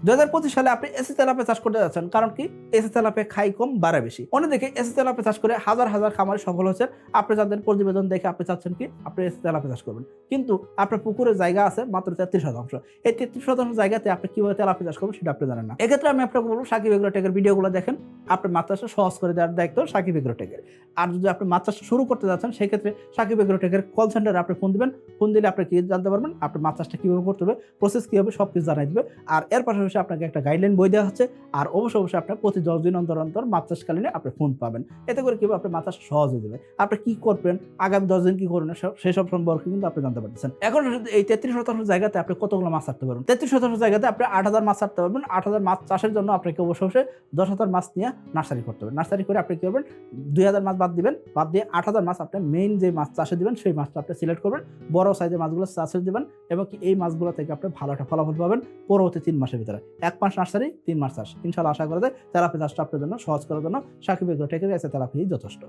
2025 সালে আপনি AC tilapia চাষ করতে যাচ্ছেন, কারণ কি এসি তেলাপিয়া খাই কম বাড়ে বেশি। অন্যদিকে এসি তেলাপিয়া চাষ করে হাজার হাজার খামারি সফল হয়েছে। আপনি যাদের প্রতিবেদন দেখে আপনি চাচ্ছেন কি আপনি এসি তেলাপিয়া চাষ করবেন, কিন্তু আপনার পুকুরের জায়গা আছে মাত্র 33%। এই 33% জায়গাতে আপনি কিভাবে তেলাপিয়া চাষ করবেন সেটা আপনি জানেন না। এক্ষেত্রে আমি আপনাকে বলবো সাকিব এগ্রোটেকের ভিডিওগুলো দেখেন, আপনার মাছ চাষটা সহজ করে দেওয়ার দায়িত্ব সাকিব এগ্রোটেকের। আর যদি আপনি মাছ চাষ শুরু করতে যাচ্ছেন সেক্ষেত্রে সাকিব এগ্রোটেকের কল সেন্টারে আপনি ফোন দিবেন। ফোন দিলে আপনি কি জানতে পারবেন, আপনার মাছ চাষটা কিভাবে করতে হবে, প্রসেস কি হবে সবকিছু জানাই দিবে। আর এর পাশাপাশি আপনাকে একটা গাইডলাইন বই দেওয়া হচ্ছে। আর অবশ্যই আপনার প্রতি 10 দিন অন্তর অন্তর মাছ চাষকালীন আপনি ফোন পাবেন। এতে করে কি হবে, আপনার মাছ চাষ সহজ হয়ে যাবে। আপনি কি করবেন, আগামী 10 দিন কি করবেন সেসব সম্পর্কে কিন্তু আপনি জানতে পারতেছেন। এখন এই 33% জায়গাতে আপনি কতগুলো মাছ ছাড়তে পারবেন? 33% জায়গাতে আপনি 8000 মাছ ছাড়তে পারবেন। 8000 মাছ চাষের জন্য আপনাকে অবশ্যই 10,000 মাছ নিয়ে নার্সারি করতে হবে। নার্সারি করে আপনি কি করবেন, 2000 মাছ বাদ দিবেন, বাদ দিয়ে 8000 মাছ আপনি মেইন যে মাছ চাষে দিবেন সেই মাছটা আপনি সিলেক্ট করবেন। বড় সাইজের মাছগুলো চাষে দিবেন এবং কি এই মাছগুলো থেকে আপনি ভালো একটা ফলাফল পাবেন পরবর্তী 3 মাসের ভিতরে। 1 মাস নার্সারি, 3 মাস চাষ। ইনশাআল্লাহ আশা করা যায় তেলাপিয়া চাষটা আপনার জন্য সহজ করার জন্য সাকিব এগ্রোটেকের এসে তেলাপিয়াই যথেষ্ট।